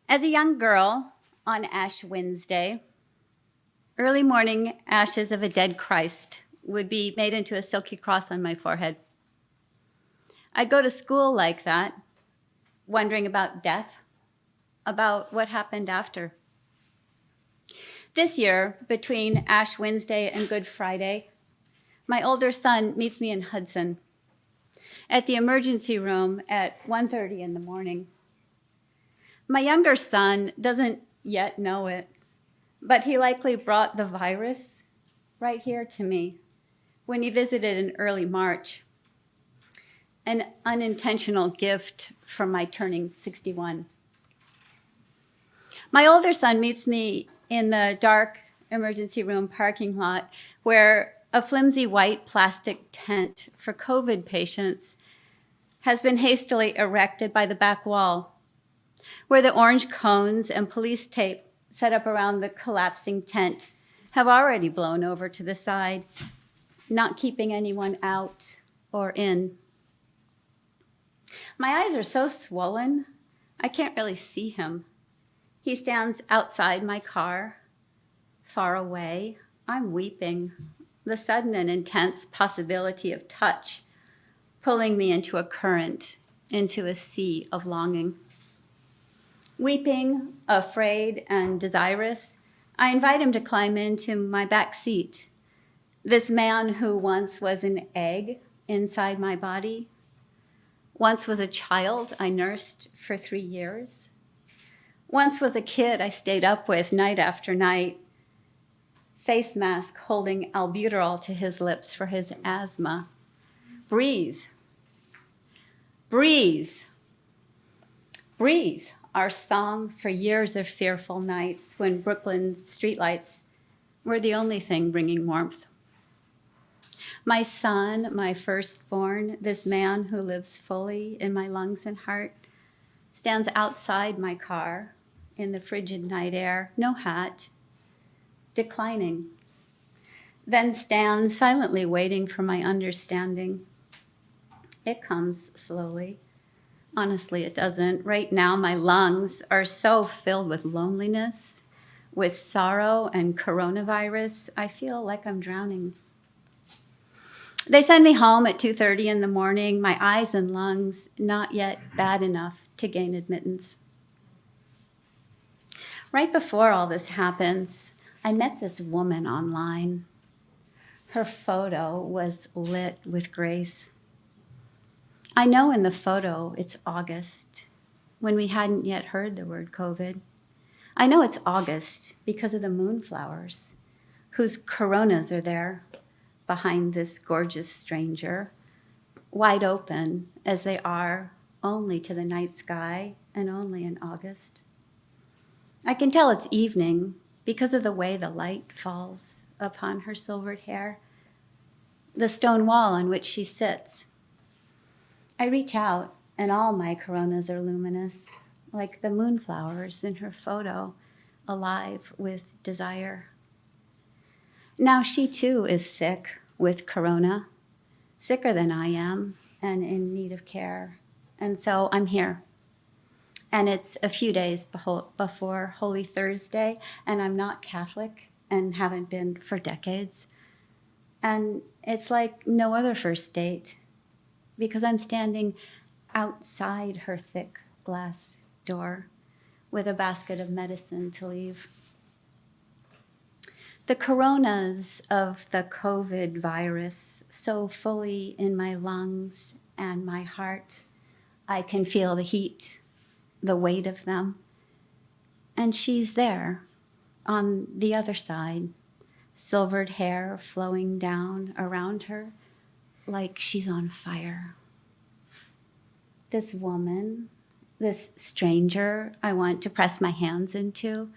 As a young girl on Ash Wednesday, early morning ashes of a dead Christ would be made into a silky cross on my forehead. I'd go to school like that, wondering about death, about what happened after. This year, between Ash Wednesday and Good Friday, my older son meets me in Hudson at the emergency room at 1:30 in the morning. My younger son doesn't yet know it, but he likely brought the virus right here to me when he visited in early March, an unintentional gift from my turning 61. My older son meets me in the dark emergency room parking lot where a flimsy white plastic tent for COVID patients has been hastily erected by the back wall, where the orange cones and police tape set up around the collapsing tent have already blown over to the side, not keeping anyone out or in. My eyes are so swollen, I can't really see him. He stands outside my car, far away. I'm weeping, the sudden and intense possibility of touch pulling me into a current, into a sea of longing. Weeping, afraid, and desirous, I invite him to climb into my back seat. This man who once was an egg inside my body, once was a child I nursed for 3 years, once was a kid I stayed up with night after night, face mask holding albuterol to his lips for his asthma. Breathe. Breathe. Breathe. Our song for years of fearful nights when Brooklyn streetlights were the only thing bringing warmth. My son, my firstborn, this man who lives fully in my lungs and heart, stands outside my car in the frigid night air, no hat, declining, then stands silently waiting for my understanding. It comes slowly. Honestly, it doesn't. Right now, my lungs are so filled with loneliness, with sorrow and coronavirus, I feel like I'm drowning. They send me home at 2:30 in the morning, my eyes and lungs not yet bad enough to gain admittance. Right before all this happens, I met this woman online. Her photo was lit with grace. I know in the photo it's August, when we hadn't yet heard the word COVID. I know it's August because of the moonflowers, whose coronas are there behind this gorgeous stranger, wide open as they are only to the night sky and only in August. I can tell it's evening because of the way the light falls upon her silvered hair, the stone wall on which she sits. I reach out, and all my coronas are luminous, like the moonflowers in her photo, alive with desire. Now she too is sick with corona, sicker than I am, and in need of care. And so I'm here. And it's a few days before Holy Thursday, and I'm not Catholic and haven't been for decades. And it's like no other first date, because I'm standing outside her thick glass door with a basket of medicine to leave. The coronas of the COVID virus so fully in my lungs and my heart, I can feel the heat, the weight of them. And she's there on the other side, silvered hair flowing down around her, like she's on fire. This woman, this stranger I want to press my hands into,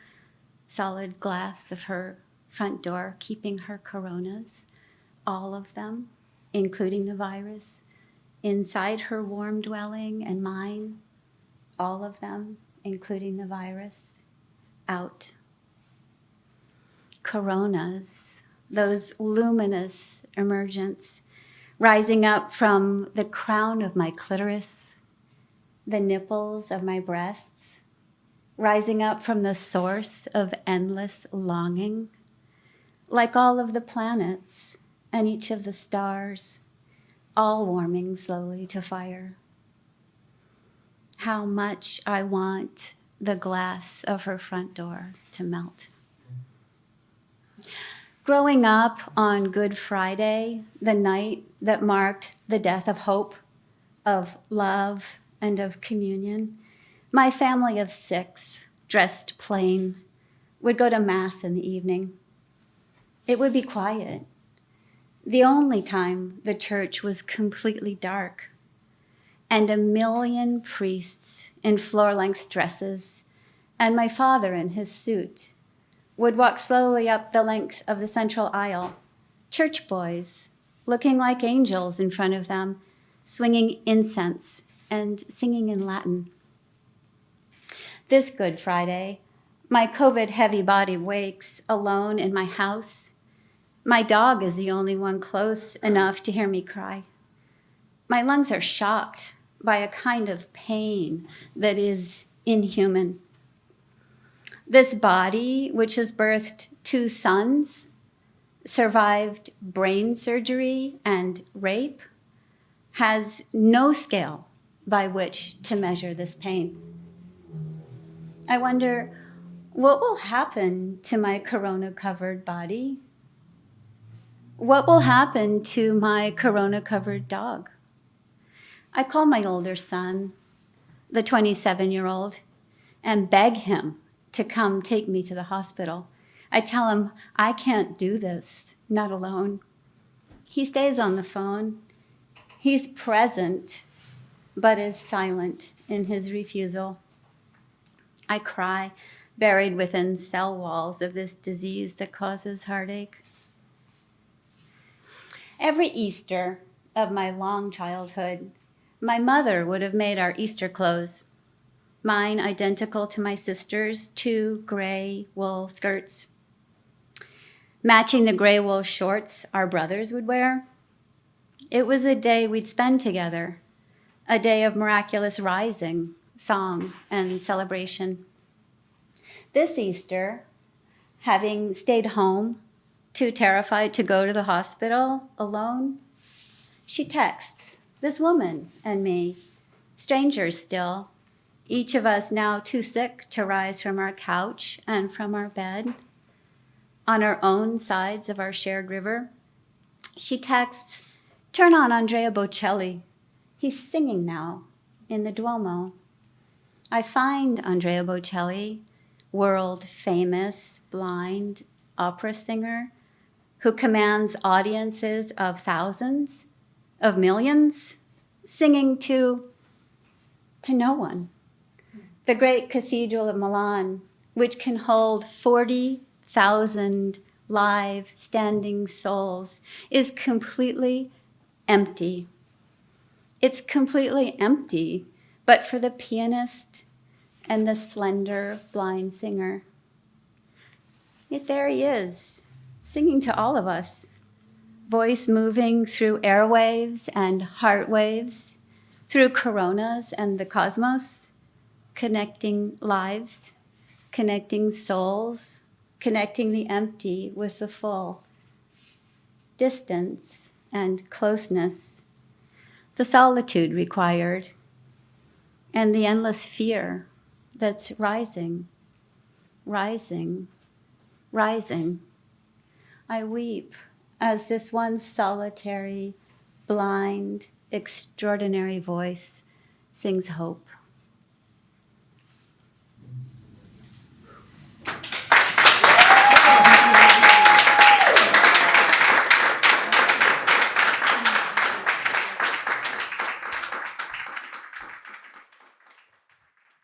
solid glass of her front door, keeping her coronas, all of them, including the virus, inside her warm dwelling and mine, all of them, including the virus, out. Coronas, those luminous emergence, rising up from the crown of my clitoris, the nipples of my breasts, rising up from the source of endless longing, like all of the planets and each of the stars, all warming slowly to fire. How much I want the glass of her front door to melt. Growing up on Good Friday, the night that marked the death of hope, of love, and of communion, my family of 6, dressed plain, would go to Mass in the evening. It would be quiet, the only time the church was completely dark, and 1,000,000 priests in floor-length dresses, and my father in his suit, would walk slowly up the length of the central aisle, church boys, looking like angels in front of them, swinging incense and singing in Latin. This Good Friday, my COVID-heavy body wakes alone in my house. My dog is the only one close enough to hear me cry. My lungs are shocked by a kind of pain that is inhuman. This body, which has birthed 2 sons, survived brain surgery and rape, has no scale by which to measure this pain. I wonder, what will happen to my corona-covered body? What will happen to my corona-covered dog? I call my older son, the 27-year-old, and beg him to come take me to the hospital. I tell him, I can't do this, not alone. He stays on the phone. He's present, but is silent in his refusal. I cry, buried within cell walls of this disease that causes heartache. Every Easter of my long childhood, my mother would have made our Easter clothes. Mine identical to my sister's, 2 gray wool skirts, matching the gray wool shorts our brothers would wear. It was a day we'd spend together, a day of miraculous rising, song, and celebration. This Easter, having stayed home, too terrified to go to the hospital alone, she texts this woman and me, strangers still, each of us now too sick to rise from our couch and from our bed, on our own sides of our shared river. She texts, turn on Andrea Bocelli. He's singing now in the Duomo. I find Andrea Bocelli, world-famous, blind opera singer who commands audiences of thousands, of millions, singing to no one. The great Cathedral of Milan, which can hold 40,000 live, standing souls, is completely empty. It's completely empty, but for the pianist and the slender blind singer. Yet there he is, singing to all of us, voice moving through airwaves and heart waves, through coronas and the cosmos, connecting lives, connecting souls, connecting the empty with the full, distance and closeness, the solitude required, and the endless fear that's rising, rising, rising. I weep as this one solitary, blind, extraordinary voice sings hope.